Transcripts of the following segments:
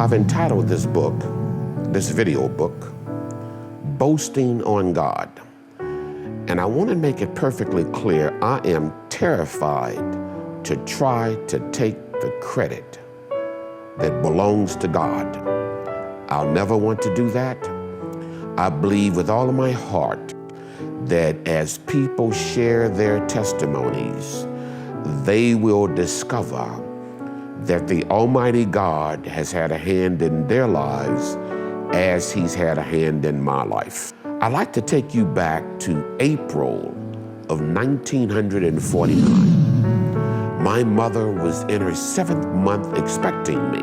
I've entitled this book, this video book, Boasting on God. And I want to make it perfectly clear, I am terrified to try to take the credit that belongs to God. I'll never want to do that. I believe with all of my heart that as people share their testimonies, they will discover that the Almighty God has had a hand in their lives as He's had a hand in my life. I'd like to take you back to April of 1949. My mother was in her 7th month expecting me.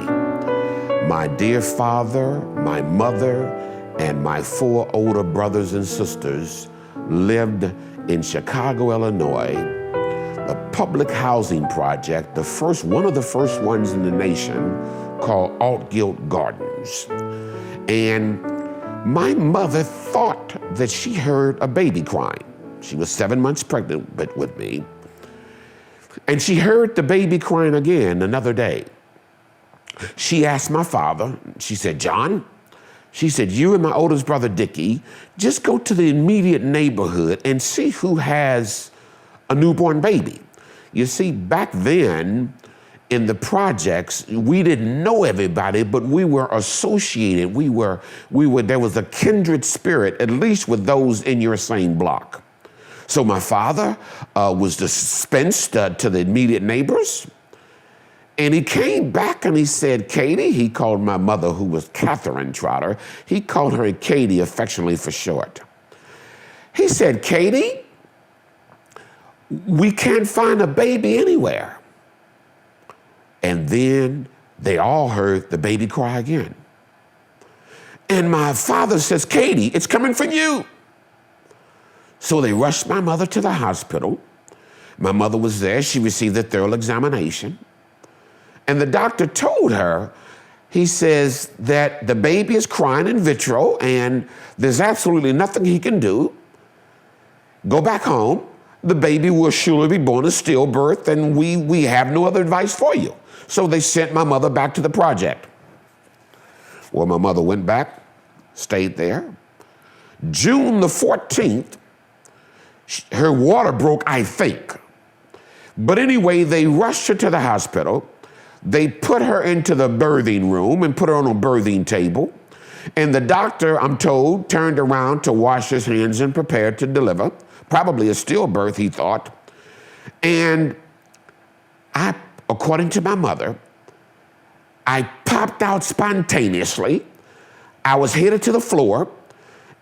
My dear father, my mother, and my 4 older brothers and sisters lived in Chicago, Illinois, a public housing project, one of the first ones in the nation, called Altgeld Gardens. And my mother thought that she heard a baby crying. She was 7 months pregnant with me. And she heard the baby crying again another day. She asked my father, she said, "John," she said, "you and my oldest brother, Dickie, just go to the immediate neighborhood and see who has a newborn baby." You see, back then in the projects, we didn't know everybody, but we were associated. There was a kindred spirit, at least with those in your same block. So my father was dispensed to the immediate neighbors. And he came back and he said, "Katie," he called my mother, who was Catherine Trotter, he called her Katie affectionately for short. He said, "Katie, we can't find a baby anywhere." And then they all heard the baby cry again. And my father says, "Katie, it's coming from you." So they rushed my mother to the hospital. My mother was there. She received a thorough examination. And the doctor told her, he says that the baby is crying in vitro and there's absolutely nothing he can do. Go back home. The baby will surely be born a stillbirth and we have no other advice for you. So they sent my mother back to the project. Well, my mother went back, stayed there. June the 14th, her water broke, I think. But anyway, they rushed her to the hospital. They put her into the birthing room and put her on a birthing table. And the doctor, I'm told, turned around to wash his hands and prepared to deliver. Probably a stillbirth, he thought. And according to my mother, I popped out spontaneously. I was headed to the floor.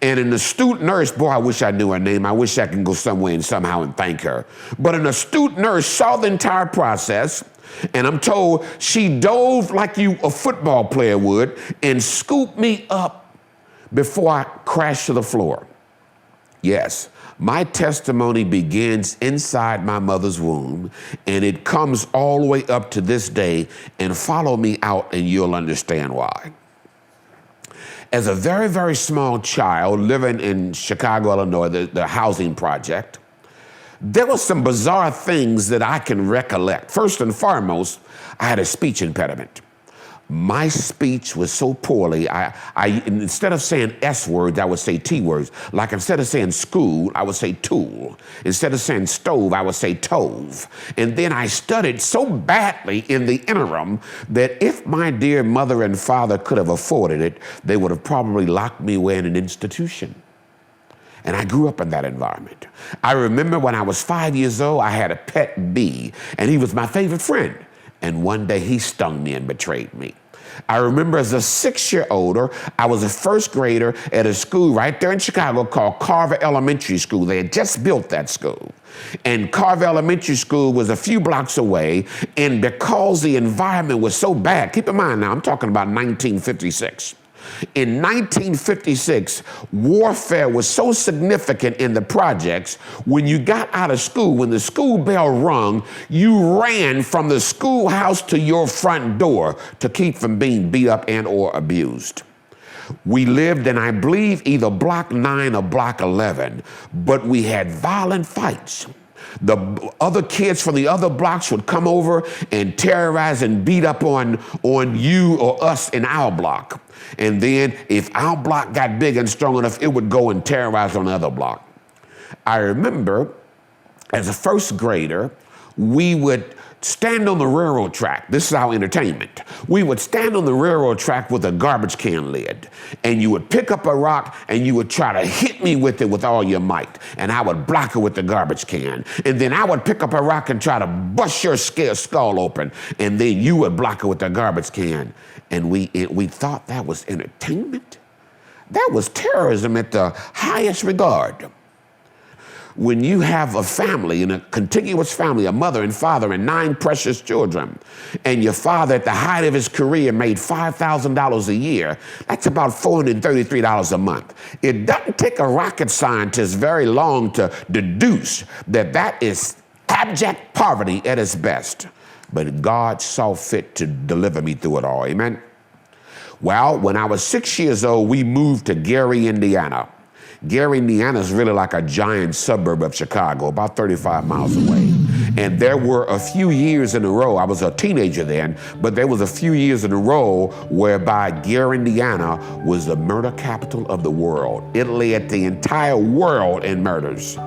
And an astute nurse, boy, I wish I knew her name. I wish I could go somewhere and somehow and thank her. But an astute nurse saw the entire process, and I'm told she dove like a football player would and scooped me up before I crashed to the floor. Yes, my testimony begins inside my mother's womb, and it comes all the way up to this day, and follow me out and you'll understand why. As a very, very small child living in Chicago, Illinois, the housing project, there were some bizarre things that I can recollect. First and foremost, I had a speech impediment. My speech was so poorly, I instead of saying S words, I would say T words. Like instead of saying school, I would say tool. Instead of saying stove, I would say tove. And then I studied so badly in the interim that if my dear mother and father could have afforded it, they would have probably locked me away in an institution. And I grew up in that environment. I remember when I was 5 years old, I had a pet bee, and he was my favorite friend. And one day he stung me and betrayed me. I remember as a 6-year-old, I was a first grader at a school right there in Chicago called Carver Elementary School. They had just built that school. And Carver Elementary School was a few blocks away. And because the environment was so bad, keep in mind now, I'm talking about 1956. In 1956, warfare was so significant in the projects, when you got out of school, when the school bell rung, you ran from the schoolhouse to your front door to keep from being beat up and or abused. We lived in, I believe, either Block 9 or Block 11, but we had violent fights. The other kids from the other blocks would come over and terrorize and beat up on you or us in our block. And then if our block got big and strong enough, it would go and terrorize on the other block. I remember as a first grader, we would stand on the railroad track. This is our entertainment. We would stand on the railroad track with a garbage can lid, and you would pick up a rock and you would try to hit me with it with all your might, and I would block it with the garbage can. And then I would pick up a rock and try to bust your skull open, and then you would block it with the garbage can. And we thought that was entertainment. That was terrorism at the highest regard. When you have a family, in a contiguous family, a mother and father and 9 precious children, and your father at the height of his career made $5,000 a year, that's about $433 a month. It doesn't take a rocket scientist very long to deduce that that is abject poverty at its best. But God saw fit to deliver me through it all, amen? Well, when I was 6 years old, we moved to Gary, Indiana. Gary, Indiana is really like a giant suburb of Chicago, about 35 miles away. And there were a few years in a row, I was a teenager then, but there was a few years in a row whereby Gary, Indiana was the murder capital of the world. It led the entire world in murders.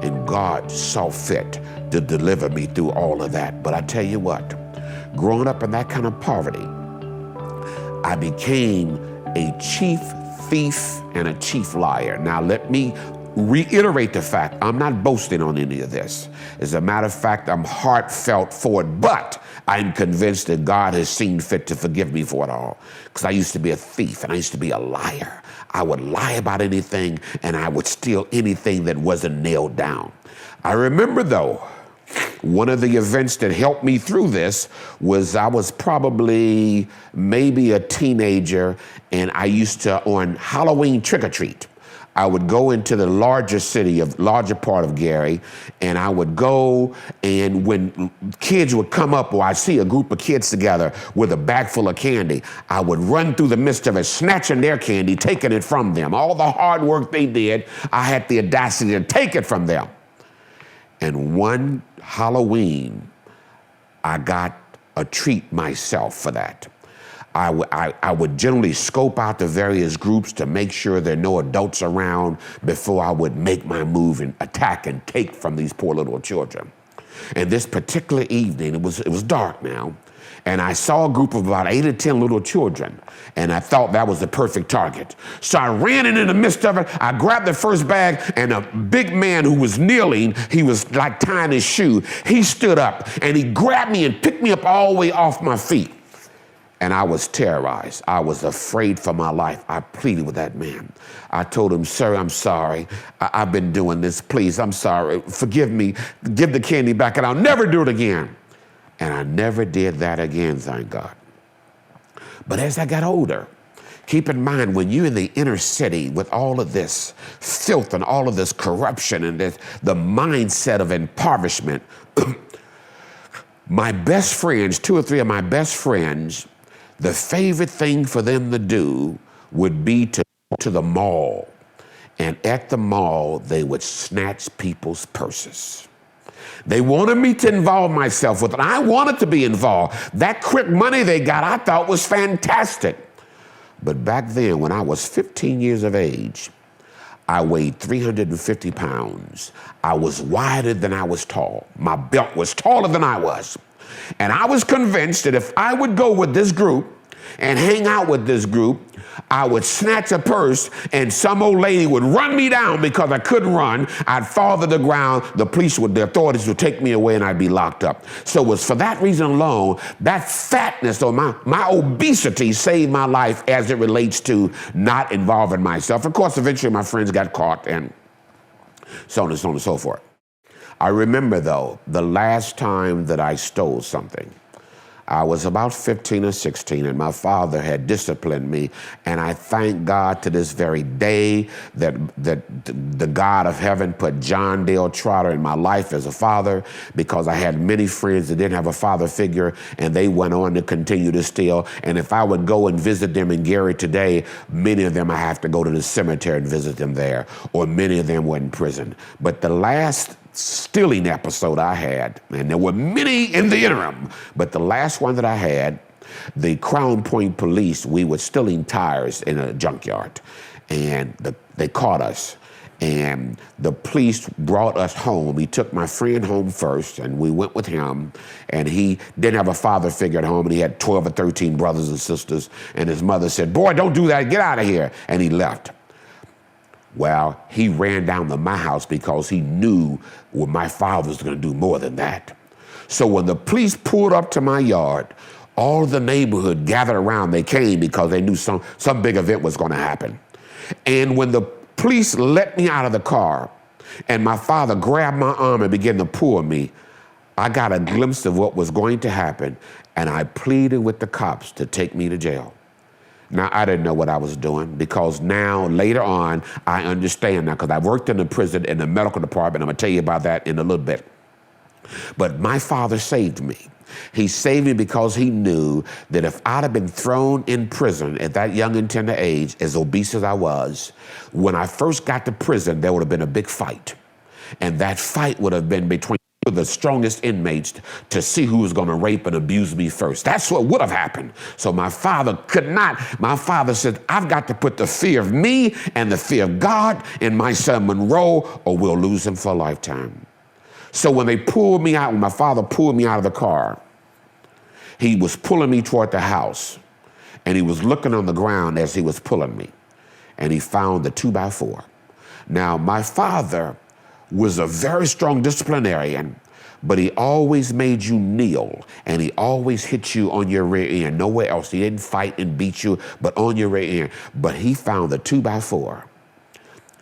And God saw fit to deliver me through all of that. But I tell you what, growing up in that kind of poverty, I became a chief thief and a chief liar. Now let me reiterate the fact, I'm not boasting on any of this. As a matter of fact, I'm heartfelt for it, but I'm convinced that God has seen fit to forgive me for it all. Because I used to be a thief and I used to be a liar. I would lie about anything and I would steal anything that wasn't nailed down. I remember though, one of the events that helped me through this was I was probably maybe a teenager, and I used to, on Halloween trick-or-treat, I would go into the larger part of Gary, and I would go, and when kids would come up, or I'd see a group of kids together with a bag full of candy, I would run through the midst of it, snatching their candy, taking it from them. All the hard work they did, I had the audacity to take it from them. And one Halloween, I got a treat myself for that. I would generally scope out the various groups to make sure there are no adults around before I would make my move and attack and take from these poor little children. And this particular evening, it was dark now, and I saw a group of about 8 or 10 little children, and I thought that was the perfect target. So I ran in the midst of it, I grabbed the first bag, and a big man who was kneeling, he was like tying his shoe, he stood up, and he grabbed me and picked me up all the way off my feet. And I was terrorized. I was afraid for my life. I pleaded with that man. I told him, sir, I'm sorry. I've been doing this. Please, I'm sorry. Forgive me. Give the candy back, and I'll never do it again. And I never did that again, thank God. But as I got older, keep in mind, when you're in the inner city with all of this filth and all of this corruption and the mindset of impoverishment, my best friends, 2 or 3 of my best friends, the favorite thing for them to do would be to go to the mall. And at the mall, they would snatch people's purses. They wanted me to involve myself with it. I wanted to be involved. That quick money they got, I thought was fantastic. But back then, when I was 15 years of age, I weighed 350 pounds. I was wider than I was tall. My belt was taller than I was. And I was convinced that if I would go with this group and hang out with this group, I would snatch a purse and some old lady would run me down because I couldn't run. I'd fall to the ground. The authorities would take me away and I'd be locked up. So it was for that reason alone, that fatness or my obesity saved my life as it relates to not involving myself. Of course, eventually my friends got caught and so on and so forth. I remember, though, the last time that I stole something. I was about 15 or 16, and my father had disciplined me, and I thank God to this very day that the God of heaven put John Dale Trotter in my life as a father, because I had many friends that didn't have a father figure, and they went on to continue to steal. And if I would go and visit them in Gary today, many of them I have to go to the cemetery and visit them there, or many of them were in prison. But the last stealing episode I had, and there were many in the interim, but the last one that I had, the Crown Point police, we were stealing tires in a junkyard, and they caught us. And the police brought us home. He took my friend home first, and we went with him. And he didn't have a father figure at home, and he had 12 or 13 brothers and sisters. And his mother said, "Boy, don't do that. Get out of here." And he left. Well, he ran down to my house because he knew my father was going to do more than that. So when the police pulled up to my yard, all the neighborhood gathered around. They came because they knew some big event was going to happen. And when the police let me out of the car, and my father grabbed my arm and began to pull me, I got a glimpse of what was going to happen, and I pleaded with the cops to take me to jail. Now, I didn't know what I was doing, because now, later on, I understand now, because I worked in the prison in the medical department. I'm going to tell you about that in a little bit. But my father saved me. He saved me because he knew that if I'd have been thrown in prison at that young and tender age, as obese as I was, when I first got to prison, there would have been a big fight. And that fight would have been between the strongest inmates to see who was going to rape and abuse me first. That's what would have happened. So my father could not. My father said, "I've got to put the fear of me and the fear of God in my son Monroe, or we'll lose him for a lifetime." So when they pulled me out, when my father pulled me out of the car, he was pulling me toward the house, and he was looking on the ground as he was pulling me, and he found the 2x4. Now, my father was a very strong disciplinarian, but he always made you kneel, and he always hit you on your rear end, nowhere else. He didn't fight and beat you, but on your rear end. But he found the 2x4,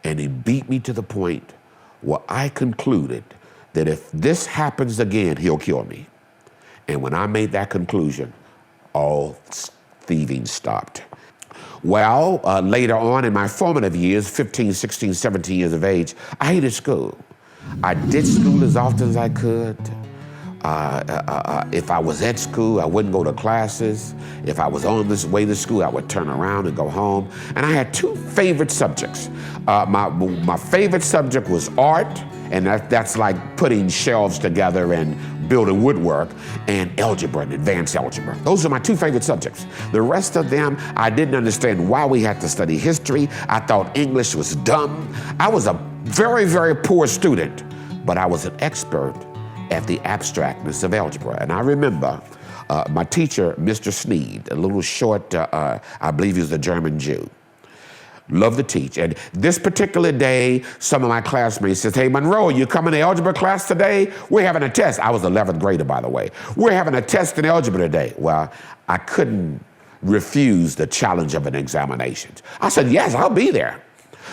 and he beat me to the point where I concluded that if this happens again, he'll kill me. And when I made that conclusion, all thieving stopped. Well, later on in my formative years, 15, 16, 17 years of age, I hated school. I did school as often as I could. If I was at school, I wouldn't go to classes. If I was on this way to school, I would turn around and go home. And I had two favorite subjects. My favorite subject was art, and that's like putting shelves together and building woodwork, and algebra and advanced algebra. Those are my two favorite subjects. The rest of them, I didn't understand why we had to study history. I thought English was dumb. I was a very, very poor student, but I was an expert at the abstractness of algebra. And I remember my teacher, Mr. Sneed, a little short, I believe he was a German Jew. Loved to teach. And this particular day, some of my classmates said, "Hey, Monroe, you coming to algebra class today? We're having a test." I was 11th grader, by the way. "We're having a test in algebra today." Well, I couldn't refuse the challenge of an examination. I said, "Yes, I'll be there."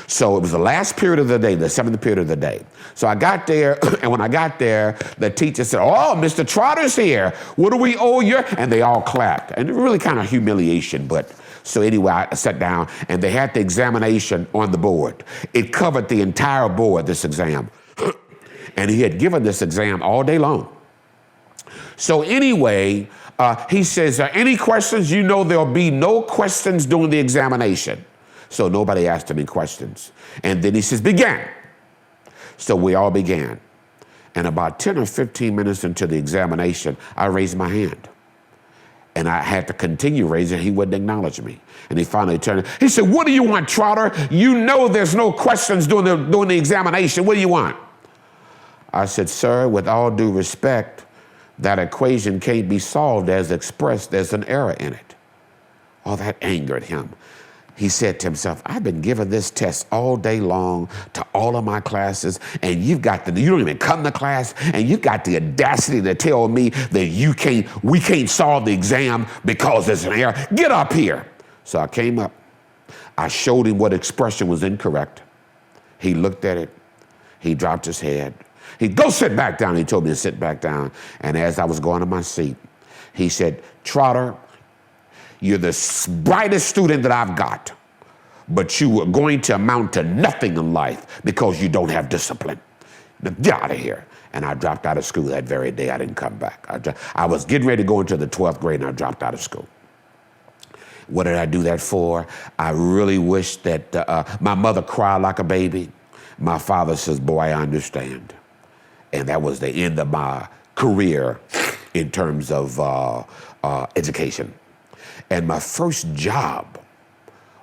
So it was the last period of the day, the 7th period of the day. So I got there, and when I got there, the teacher said, "Oh, Mr. Trotter's here. What do we owe you?" And they all clapped. And it really kind of humiliation, but so anyway, I sat down, and they had the examination on the board. It covered the entire board, this exam. And he had given this exam all day long. So anyway, he says, "Any questions?" You know there'll be no questions during the examination. So nobody asked any questions. And then he says, "Begin." So we all began. And about 10 or 15 minutes into the examination, I raised my hand. And I had to continue raising it. He wouldn't acknowledge me. And he finally turned. He said, "What do you want, Trotter? You know there's no questions during the examination. What do you want?" I said, "Sir, with all due respect, that equation can't be solved as expressed. There's an error in it." Oh, that angered him. He said to himself, "I've been giving this test all day long to all of my classes, and you don't even come to class, and you've got the audacity to tell me that we can't solve the exam because there's an error. Get up here." So I came up. I showed him what expression was incorrect. He looked at it. He dropped his head. He'd go sit back down. He told me to sit back down. And as I was going to my seat, he said, "Trotter, you're the brightest student that I've got, but you are going to amount to nothing in life because you don't have discipline. Now, get out of here." And I dropped out of school that very day. I didn't come back. I was getting ready to go into the 12th grade, and I dropped out of school. What did I do that for? I really wish that my mother cried like a baby. My father says, "Boy, I understand." And that was the end of my career in terms of education. And my first job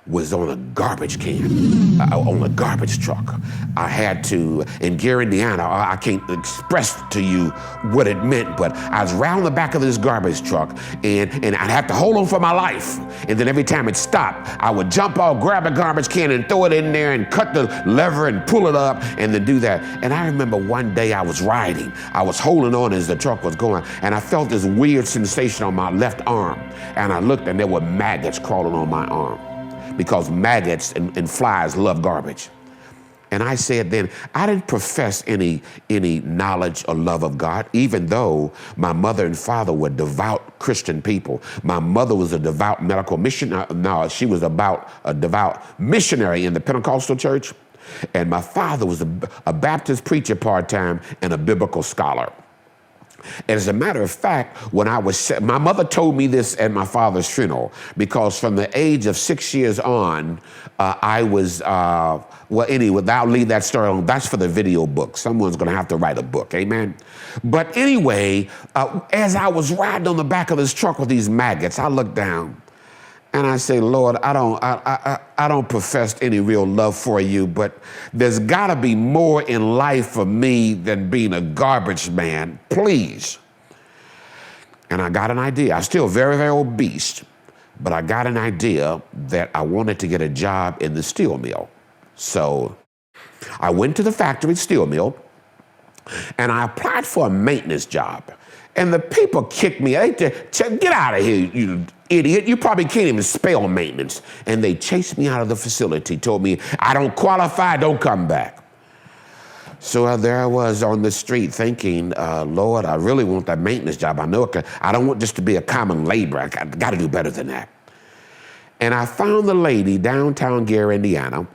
was on a garbage can, on a garbage truck. I had to, in Gary, Indiana, I can't express to you what it meant, but I was round the back of this garbage truck, and I'd have to hold on for my life. And then every time it stopped, I would jump off, grab a garbage can and throw it in there and cut the lever and pull it up and then do that. And I remember one day I was riding, I was holding on as the truck was going, and I felt this weird sensation on my left arm. And I looked and there were maggots crawling on my arm, because maggots and flies love garbage. And I said then, I didn't profess any knowledge or love of God, even though my mother and father were devout Christian people. My mother was a devout medical missionary. No, she was a devout missionary in the Pentecostal church. And my father was a Baptist preacher part-time and a biblical scholar. And as a matter of fact, when my mother told me this at my father's funeral, because from the age of 6 years on, I was, well, anyway, I'll leave that story alone. That's for the video book. Someone's going to have to write a book, amen? But anyway, as I was riding on the back of this truck with these maggots, I looked down and I say, Lord, I don't profess any real love for you, but there's got to be more in life for me than being a garbage man, please. And I got an idea. I was still very, very obese, but I got an idea that I wanted to get a job in the steel mill. So I went to the factory steel mill and I applied for a maintenance job. And the people kicked me. They said, get out of here, you idiot. You probably can't even spell maintenance. And they chased me out of the facility, told me, I don't qualify, don't come back. So there I was on the street thinking, Lord, I really want that maintenance job. I know I don't want just to be a common laborer. I got to do better than that. And I found the lady downtown Gary, Indiana,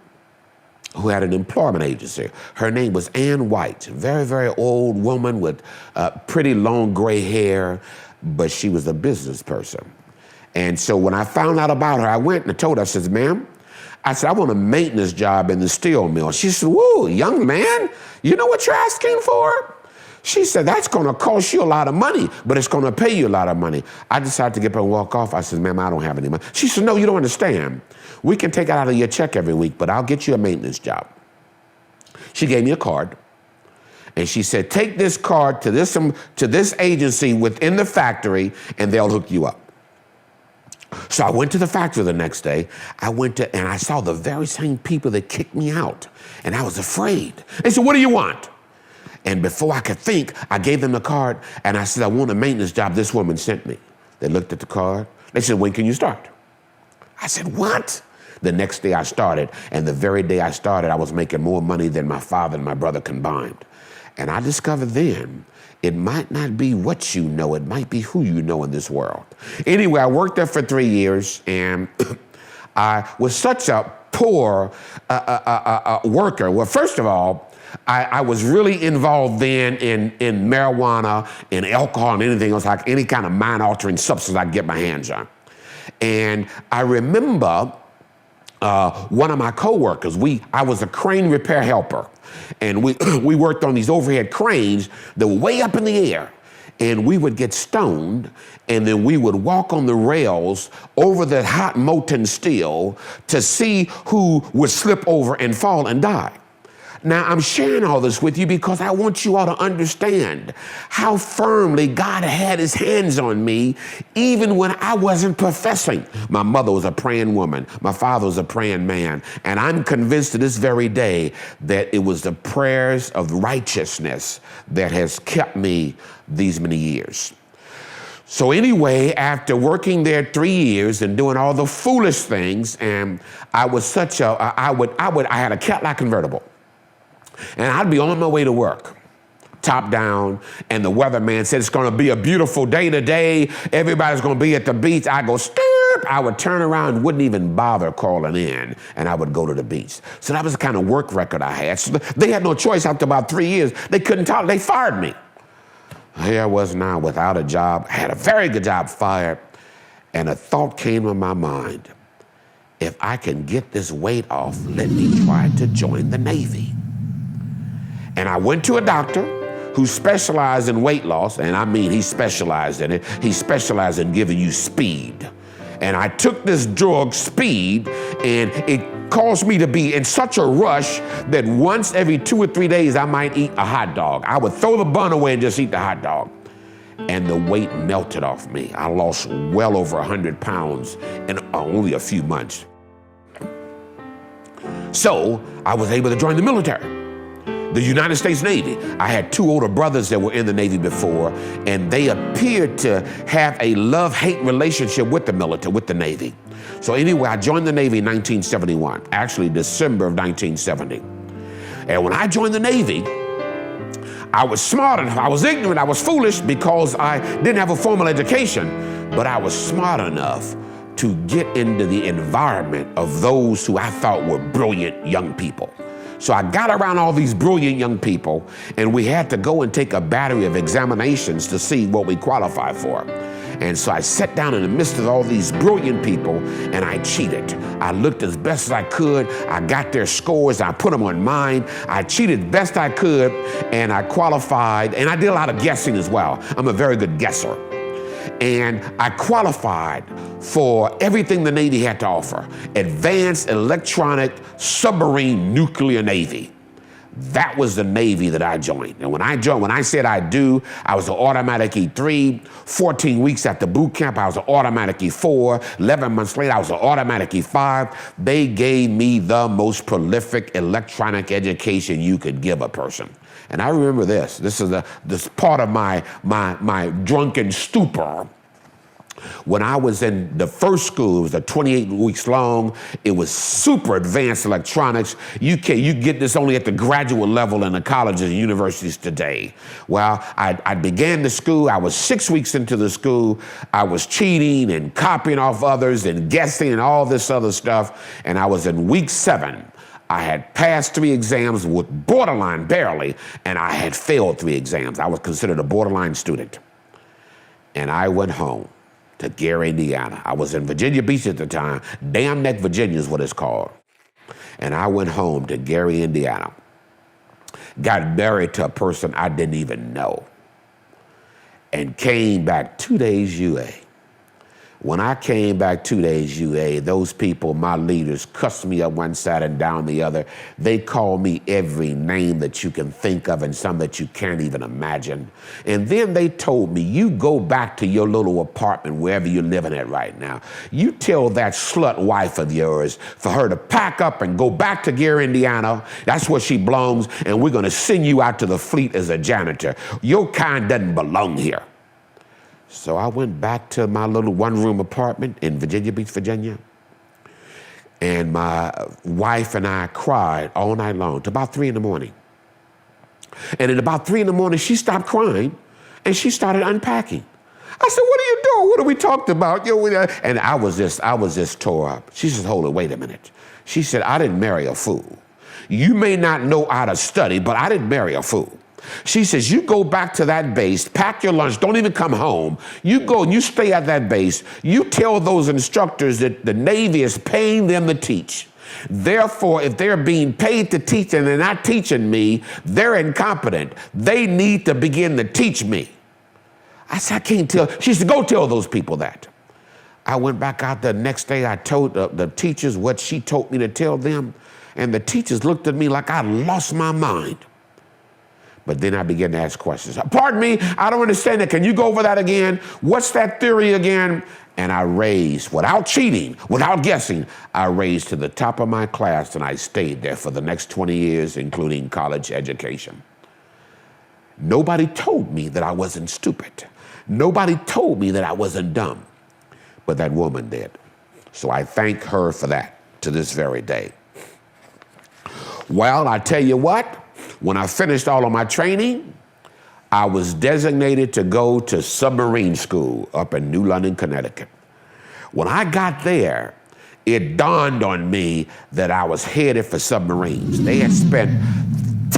who had an employment agency. Her name was Ann White, very, very old woman with pretty long gray hair, but she was a business person. And so when I found out about her, I went and I told her, I said, ma'am, I said, I want a maintenance job in the steel mill. She said, whoa, young man, you know what you're asking for? She said, that's going to cost you a lot of money, but it's going to pay you a lot of money. I decided to get up and walk off. I said, ma'am, I don't have any money. She said, no, you don't understand. We can take it out of your check every week, but I'll get you a maintenance job. She gave me a card, and she said, take this card to this agency within the factory, and they'll hook you up. So I went to the factory the next day. And I saw the very same people that kicked me out, and I was afraid. They said, what do you want? And before I could think, I gave them the card, and I said, I want a maintenance job this woman sent me. They looked at the card. They said, when can you start? I said, what? The next day I started, and the very day I started, I was making more money than my father and my brother combined. And I discovered then, it might not be what you know, it might be who you know in this world. Anyway, I worked there for 3 years, and I was such a poor worker. Well, first of all, I was really involved then in marijuana and alcohol and anything else, like any kind of mind-altering substance I could get my hands on. And I remember one of my coworkers, I was a crane repair helper, and we worked on these overhead cranes that were way up in the air. And we would get stoned, and then we would walk on the rails over the hot molten steel to see who would slip over and fall and die. Now, I'm sharing all this with you because I want you all to understand how firmly God had his hands on me, even when I wasn't professing. My mother was a praying woman. My father was a praying man. And I'm convinced to this very day that it was the prayers of righteousness that has kept me these many years. So anyway, after working there 3 years and doing all the foolish things, and I was I had a Cadillac convertible. And I'd be on my way to work, top down, and the weatherman said it's going to be a beautiful day today. Everybody's going to be at the beach. I go, stirp. I would turn around and wouldn't even bother calling in, and I would go to the beach. So that was the kind of work record I had. So they had no choice after about 3 years. They couldn't talk. They fired me. Here I was now without a job. I had a very good job, fired, and a thought came to my mind. If I can get this weight off, let me try to join the Navy. And I went to a doctor who specialized in weight loss, and I mean he specialized in it. He specialized in giving you speed. And I took this drug, speed, and it caused me to be in such a rush that once every 2 or 3 days I might eat a hot dog. I would throw the bun away and just eat the hot dog. And the weight melted off me. I lost well over 100 pounds in only a few months. So I was able to join the military, the United States Navy. I had 2 older brothers that were in the Navy before, and they appeared to have a love-hate relationship with the military, with the Navy. So anyway, I joined the Navy in 1971, actually December of 1970. And when I joined the Navy, I was smart enough, I was ignorant, I was foolish because I didn't have a formal education, but I was smart enough to get into the environment of those who I thought were brilliant young people. So I got around all these brilliant young people, and we had to go and take a battery of examinations to see what we qualified for. And so I sat down in the midst of all these brilliant people, and I cheated. I looked as best as I could. I got their scores. I put them on mine. I cheated best I could, and I qualified. And I did a lot of guessing as well. I'm a very good guesser. And I qualified for everything the Navy had to offer. Advanced electronic submarine nuclear Navy. That was the Navy that I joined. And when I said I do, I was an automatic E3. 14 weeks after boot camp, I was an automatic E4. 11 months later, I was an automatic E5. They gave me the most prolific electronic education you could give a person. And I remember this. This is part of my drunken stupor. When I was in the first school, it was 28 weeks long. It was super advanced electronics. You get this only at the graduate level in the colleges and universities today. Well, I began the school. I was 6 weeks into the school. I was cheating and copying off others and guessing and all this other stuff. And I was in week 7. I had passed 3 exams with borderline, barely, and I had failed 3 exams. I was considered a borderline student. And I went home to Gary, Indiana. I was in Virginia Beach at the time. Dam Neck, Virginia is what it's called. And I went home to Gary, Indiana. Got married to a person I didn't even know. And came back 2 days UA. When I came back 2 days UA, those people, my leaders, cussed me up one side and down the other. They called me every name that you can think of and some that you can't even imagine. And then they told me, you go back to your little apartment, wherever you're living at right now. You tell that slut wife of yours for her to pack up and go back to Gary, Indiana. That's where she belongs, and we're gonna send you out to the fleet as a janitor. Your kind doesn't belong here. So I went back to my little 1-room apartment in Virginia Beach, Virginia. And my wife and I cried all night long to about 3 in the morning. And at about 3 in the morning, she stopped crying and she started unpacking. I said, what are you doing? What are we talking about? And I was just tore up. She said, hold it, wait a minute. She said, I didn't marry a fool. You may not know how to study, but I didn't marry a fool. She says, you go back to that base, pack your lunch, don't even come home. You go and you stay at that base. You tell those instructors that the Navy is paying them to teach. Therefore, if they're being paid to teach and they're not teaching me, they're incompetent. They need to begin to teach me. I said, I can't tell. She said, go tell those people that. I went back out the next day. I told the teachers what she told me to tell them. And the teachers looked at me like I lost my mind. But then I began to ask questions. Pardon me, I don't understand it. Can you go over that again? What's that theory again? And I raised, without cheating, without guessing, I raised to the top of my class, and I stayed there for the next 20 years, including college education. Nobody told me that I wasn't stupid. Nobody told me that I wasn't dumb. But that woman did. So I thank her for that to this very day. Well, I tell you what, when I finished all of my training, I was designated to go to submarine school up in New London, Connecticut. When I got there, it dawned on me that I was headed for submarines. They had spent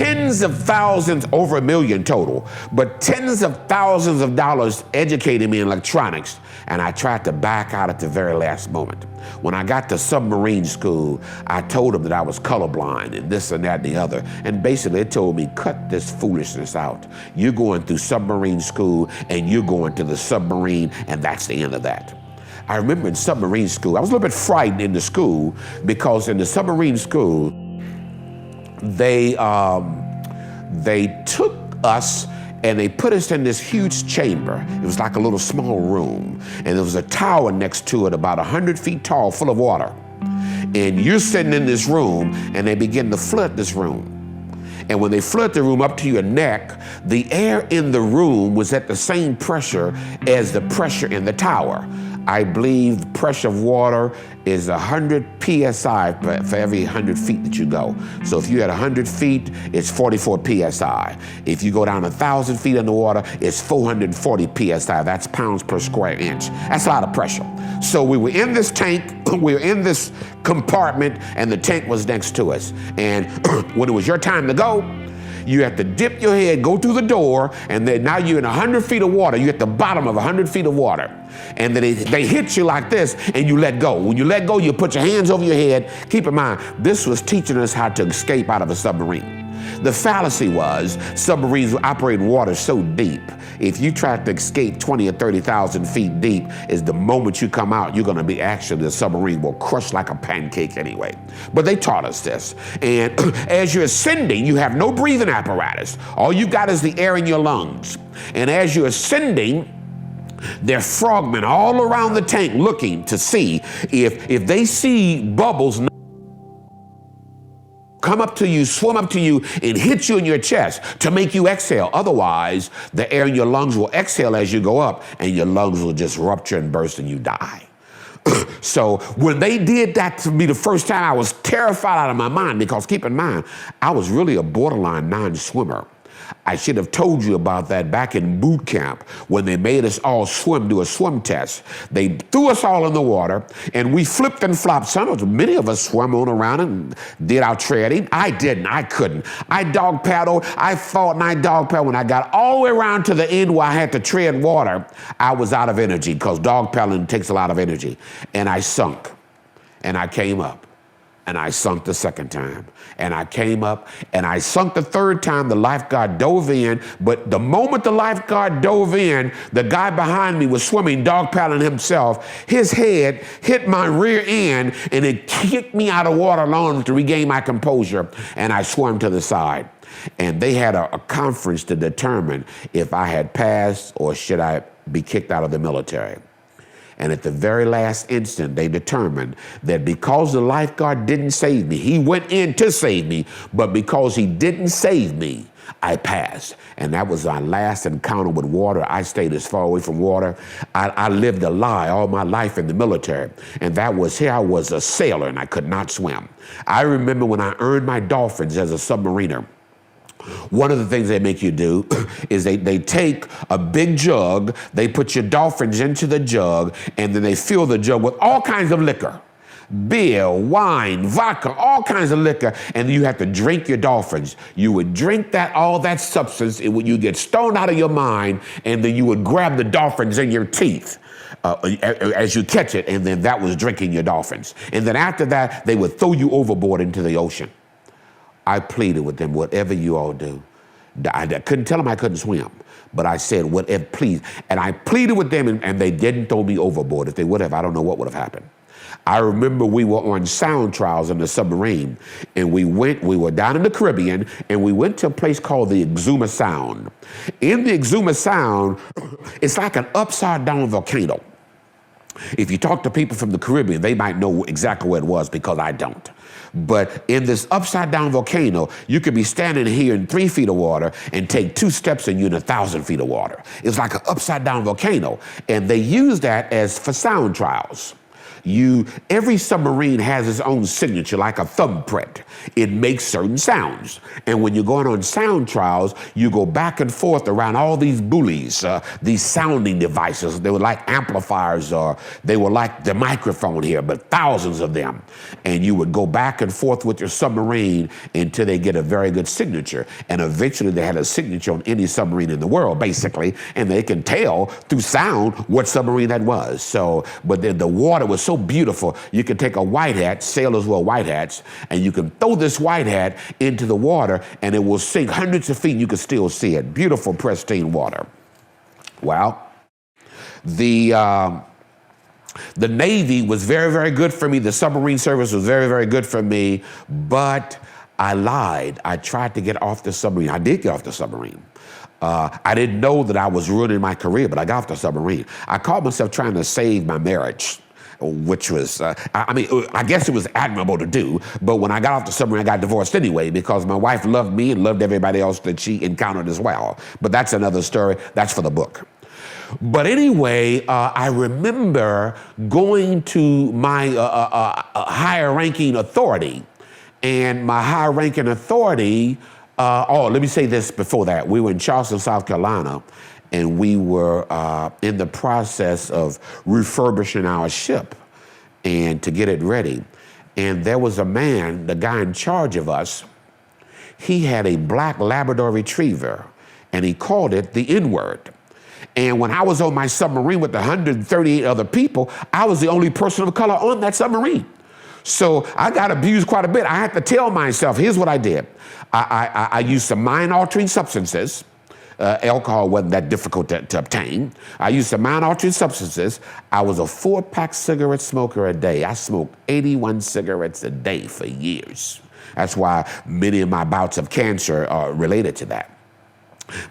tens of thousands, over $1 million total, but tens of thousands of dollars educating me in electronics, and I tried to back out at the very last moment. When I got to submarine school, I told them that I was colorblind and this and that and the other, and basically they told me, cut this foolishness out. You're going through submarine school and you're going to the submarine, and that's the end of that. I remember in submarine school, I was a little bit frightened in the school because in the submarine school, they took us and they put us in this huge chamber. It was like a little small room, and there was a tower next to it about 100 feet tall, full of water. And you're sitting in this room, and they begin to flood this room. And when they flood the room up to your neck, the air in the room was at the same pressure as the pressure in the tower. I believe the pressure of water is 100 PSI for every 100 feet that you go. So if you're at 100 feet, it's 44 PSI. If you go down 1,000 feet in the water, it's 440 PSI. That's pounds per square inch. That's a lot of pressure. So we were in this tank, we were in this compartment, and the tank was next to us. And when it was your time to go, you have to dip your head, go through the door, and then now you're in 100 feet of water. You're at the bottom of 100 feet of water. And then they hit you like this, and you let go. When you let go, you put your hands over your head. Keep in mind, this was teaching us how to escape out of a submarine. The fallacy was submarines operate in water so deep. If you try to escape 20 or 30,000 feet deep, is the moment you come out, you're going to be actually, the submarine will crush like a pancake anyway. But they taught us this. And as you're ascending, you have no breathing apparatus. All you got is the air in your lungs. And as you're ascending, there are frogmen all around the tank looking to see if they see bubbles come up to you, swim up to you, and hit you in your chest to make you exhale. Otherwise, the air in your lungs will exhale as you go up, and your lungs will just rupture and burst, and you die. So when they did that to me the first time, I was terrified out of my mind, because keep in mind, I was really a borderline non-swimmer. I should have told you about that back in boot camp when they made us all do a swim test. They threw us all in the water, and we flipped and flopped. Many of us swam on around and did our treading. I didn't. I couldn't. I dog paddled. I fought and I dog paddled. When I got all the way around to the end where I had to tread water, I was out of energy, because dog paddling takes a lot of energy. And I sunk, and I came up. And I sunk the second time, and I came up, and I sunk the third time. The lifeguard dove in, but the moment the lifeguard dove in, the guy behind me was swimming, dog paddling himself. His head hit my rear end, and it kicked me out of water long to regain my composure, and I swam to the side. And they had a conference to determine if I had passed or should I be kicked out of the military. And at the very last instant, they determined that because the lifeguard didn't save me, he went in to save me, but because he didn't save me, I passed. And that was my last encounter with water. I stayed as far away from water. I lived a lie all my life in the military. And that was, here I was a sailor, and I could not swim. I remember when I earned my dolphins as a submariner. One of the things they make you do is they take a big jug, they put your dolphins into the jug, and then they fill the jug with all kinds of liquor. Beer, wine, vodka, all kinds of liquor, and you have to drink your dolphins. You would drink all that substance, you get stoned out of your mind, and then you would grab the dolphins in your teeth as you catch it, and then that was drinking your dolphins. And then after that, they would throw you overboard into the ocean. I pleaded with them, whatever you all do. I couldn't tell them I couldn't swim, but I said, whatever, please. And I pleaded with them, and they didn't throw me overboard. If they would have, I don't know what would have happened. I remember we were on sound trials in the submarine, and we were down in the Caribbean, and we went to a place called the Casema Sound. In the Casema Sound, it's like an upside-down volcano. If you talk to people from the Caribbean, they might know exactly where it was, because I don't. But in this upside-down volcano, you could be standing here in 3 feet of water and take 2 steps and you're in 1,000 feet of water. It's like an upside-down volcano. And they use that for sound trials. Every submarine has its own signature, like a thumbprint. It makes certain sounds. And when you're going on sound trials, you go back and forth around all these buoys, these sounding devices. They were like amplifiers, or they were like the microphone here, but thousands of them. And you would go back and forth with your submarine until they get a very good signature. And eventually they had a signature on any submarine in the world, basically, and they can tell through sound what submarine that was. So, but the water was so beautiful, you could take a white hat, sailors wear white hats, and you can throw this white hat into the water and it will sink hundreds of feet and you can still see it. Beautiful, pristine water. Well, the Navy was very, very good for me. The submarine service was very, very good for me, but I lied. I tried to get off the submarine. I did get off the submarine. I didn't know that I was ruining my career, but I got off the submarine. I caught myself trying to save my marriage, which was, I guess it was admirable to do, but when I got off the submarine, I got divorced anyway because my wife loved me and loved everybody else that she encountered as well. But that's another story. That's for the book. But anyway, I remember going to my higher-ranking authority, and my higher-ranking authority, let me say this before that. We were in Charleston, South Carolina, and we were in the process of refurbishing our ship and to get it ready. And there was a man, the guy in charge of us, he had a black Labrador Retriever, and he called it the N-word. And when I was on my submarine with 138 other people, I was the only person of color on that submarine. So I got abused quite a bit. I had to tell myself, here's what I did. I used some mind-altering substances. Alcohol wasn't that difficult to obtain. I used some mind-altering substances. I was a 4-pack cigarette smoker a day. I smoked 81 cigarettes a day for years. That's why many of my bouts of cancer are related to that.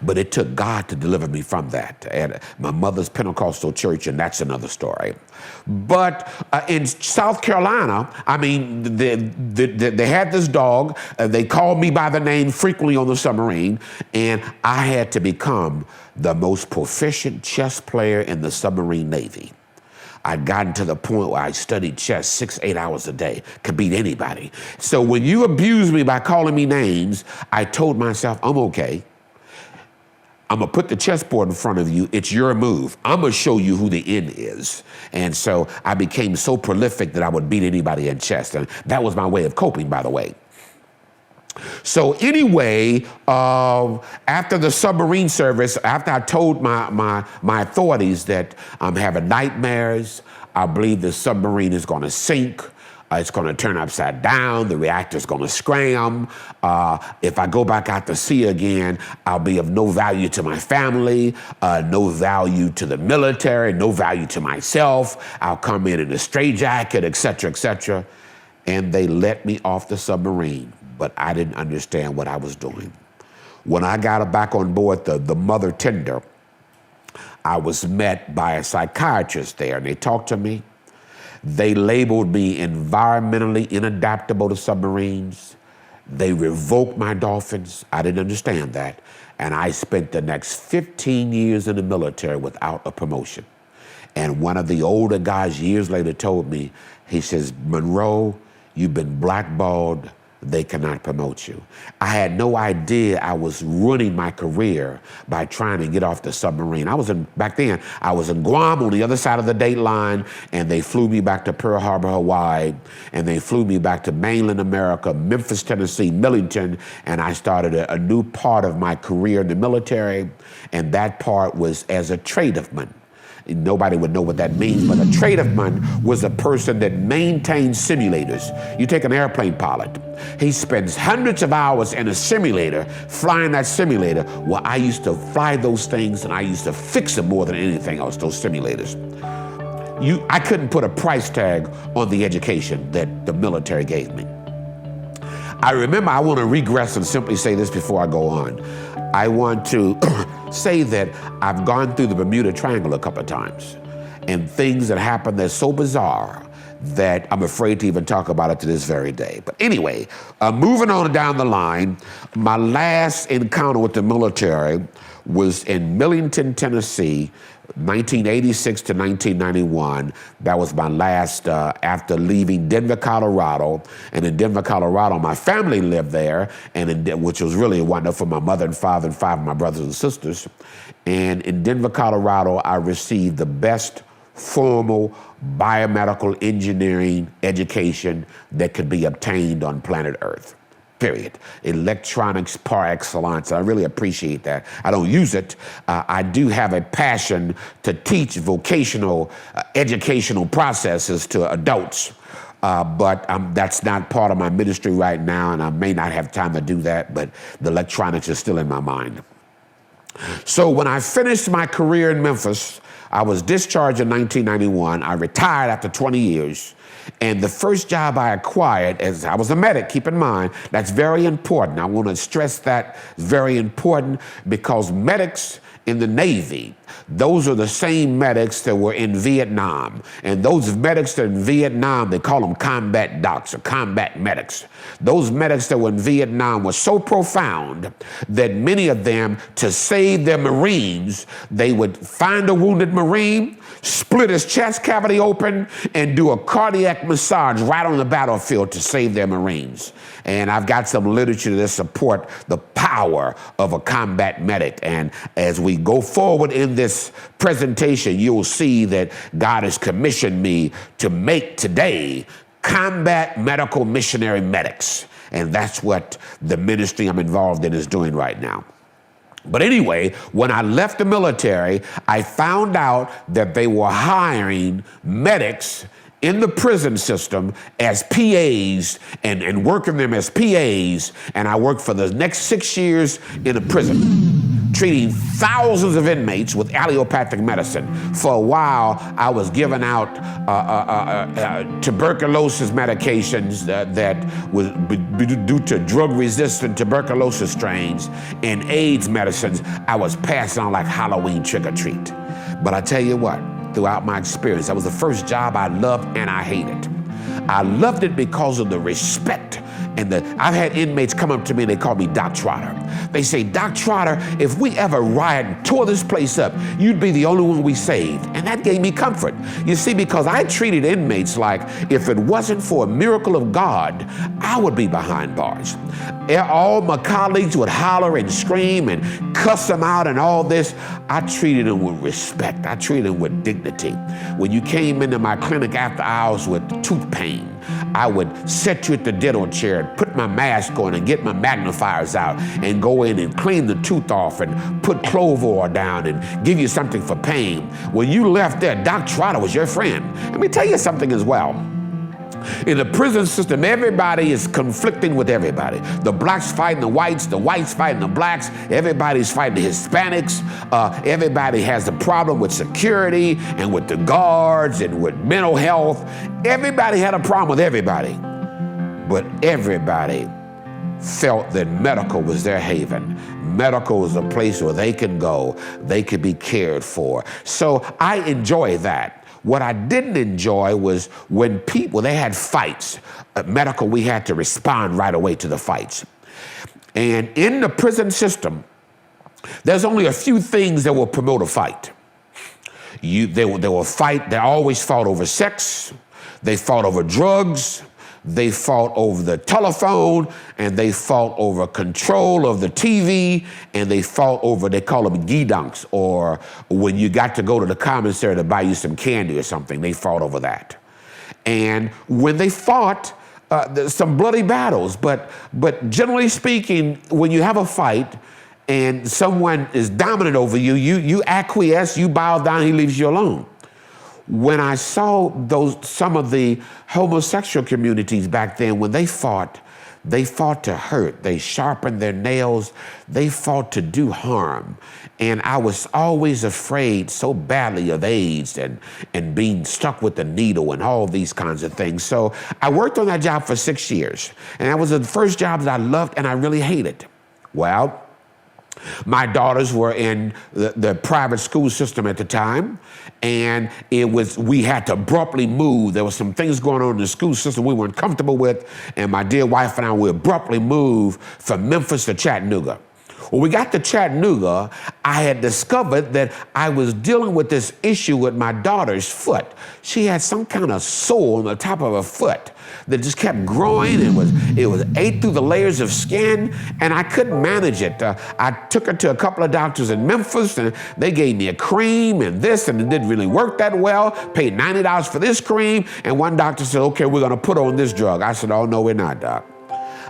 But it took God to deliver me from that. At my mother's Pentecostal church, and that's another story. But in South Carolina, I mean, they had this dog. They called me by the name frequently on the submarine, and I had to become the most proficient chess player in the submarine Navy. I'd gotten to the point where I studied chess 6-8 hours a day, could beat anybody. So when you abused me by calling me names, I told myself, I'm okay. I'm going to put the chessboard in front of you. It's your move. I'm going to show you who the N is. And so I became so prolific that I would beat anybody in chess. And that was my way of coping, by the way. So anyway, after the submarine service, after I told my authorities that I'm having nightmares, I believe the submarine is going to sink. It's going to turn upside down. The reactor's going to scram. If I go back out to sea again, I'll be of no value to my family, no value to the military, no value to myself. I'll come in a straitjacket, et cetera, et cetera. And they let me off the submarine, but I didn't understand what I was doing. When I got back on board the mother tender, I was met by a psychiatrist there, and they talked to me. They labeled me environmentally inadaptable to submarines. They revoked my dolphins. I didn't understand that. And I spent the next 15 years in the military without a promotion. And one of the older guys years later told me, he says, Monroe, you've been blackballed. They cannot promote you. I had no idea I was ruining my career by trying to get off the submarine. Back then, I was in Guam on the other side of the date line, and they flew me back to Pearl Harbor, Hawaii, and they flew me back to mainland America, Memphis, Tennessee, Millington, and I started a new part of my career in the military, and that part was as a tradesman. Nobody would know what that means, but a tradesman was a person that maintained simulators. You take an airplane pilot. He spends hundreds of hours in a simulator, flying that simulator. Well, I used to fly those things, and I used to fix them more than anything else, those simulators. I couldn't put a price tag on the education that the military gave me. I remember, I want to regress and simply say this before I go on. I want to say that I've gone through the Bermuda Triangle a couple of times, and things that happened that's so bizarre that I'm afraid to even talk about it to this very day. But anyway, moving on down the line, my last encounter with the military was in Millington, Tennessee, 1986 to 1991. That was my last, after leaving Denver, Colorado. And in Denver, Colorado, my family lived there, which was really wonderful, my mother and father and 5 of my brothers and sisters. And in Denver, Colorado, I received the best formal biomedical engineering education that could be obtained on planet Earth. Period. Electronics par excellence. I really appreciate that. I don't use it. I do have a passion to teach vocational educational processes to adults, but that's not part of my ministry right now, and I may not have time to do that, but the electronics is still in my mind. So when I finished my career in Memphis, I was discharged in 1991. I retired after 20 years. And the first job I acquired, as I was a medic, keep in mind, that's very important. I want to stress that it's very important, because medics in the Navy, those are the same medics that were in Vietnam. And those medics that are in Vietnam, they call them combat docs or combat medics. Those medics that were in Vietnam were so profound that many of them, to save their Marines, they would find a wounded Marine, split his chest cavity open, and do a cardiac massage right on the battlefield to save their Marines. And I've got some literature that support the power of a combat medic. And as we go forward in this presentation, you'll see that God has commissioned me to make today combat medical missionary medics. And that's what the ministry I'm involved in is doing right now. But anyway, when I left the military, I found out that they were hiring medics in the prison system as PAs and working them as PAs. And I worked for the next 6 years in a prison, treating thousands of inmates with allopathic medicine. For a while, I was giving out tuberculosis medications that was due to drug-resistant tuberculosis strains, and AIDS medicines I was passing on like Halloween trick-or-treat. But I tell you what, throughout my experience, that was the first job I loved and I hated. I loved it because of the respect. And I've had inmates come up to me and they call me Doc Trotter. They say, Doc Trotter, if we ever riot and tore this place up, you'd be the only one we saved. And that gave me comfort. You see, because I treated inmates like if it wasn't for a miracle of God, I would be behind bars. All my colleagues would holler and scream and cuss them out and all this. I treated them with respect. I treated them with dignity. When you came into my clinic after hours with tooth pain, I would set you at the dental chair and put my mask on and get my magnifiers out and go in and clean the tooth off and put clove oil down and give you something for pain. When you left there, Doc Trotter was your friend. Let me tell you something as well. In the prison system, everybody is conflicting with everybody. The blacks fighting the whites fighting the blacks, everybody's fighting the Hispanics. Everybody has a problem with security and with the guards and with mental health. Everybody had a problem with everybody. But everybody felt that medical was their haven. Medical was a place where they could go, they could be cared for. So I enjoy that. What I didn't enjoy was when they had fights. Medical, we had to respond right away to the fights. And in the prison system, there's only a few things that will promote a fight. They always fought over sex, they fought over drugs, they fought over the telephone, and they fought over control of the TV, and they fought over, they call them guidons, or when you got to go to the commissary to buy you some candy or something, they fought over that. And when they fought, there's some bloody battles, but generally speaking, when you have a fight and someone is dominant over you, you acquiesce, you bow down, he leaves you alone. When I saw some of the homosexual communities back then, when they fought to hurt. They sharpened their nails. They fought to do harm. And I was always afraid so badly of AIDS and being stuck with the needle and all these kinds of things. So I worked on that job for 6 years. And that was the first job that I loved and I really hated. Well, my daughters were in the private school system at the time, and we had to abruptly move. There were some things going on in the school system we weren't comfortable with, and my dear wife and I, we abruptly moved from Memphis to Chattanooga. When we got to Chattanooga, I had discovered that I was dealing with this issue with my daughter's foot. She had some kind of sore on the top of her foot that just kept growing. It was ate through the layers of skin, and I couldn't manage it. I took her to a couple of doctors in Memphis, and they gave me a cream and this, and it didn't really work that well. Paid $90 for this cream, and one doctor said, okay, we're going to put her on this drug. I said, oh, no, we're not, doc.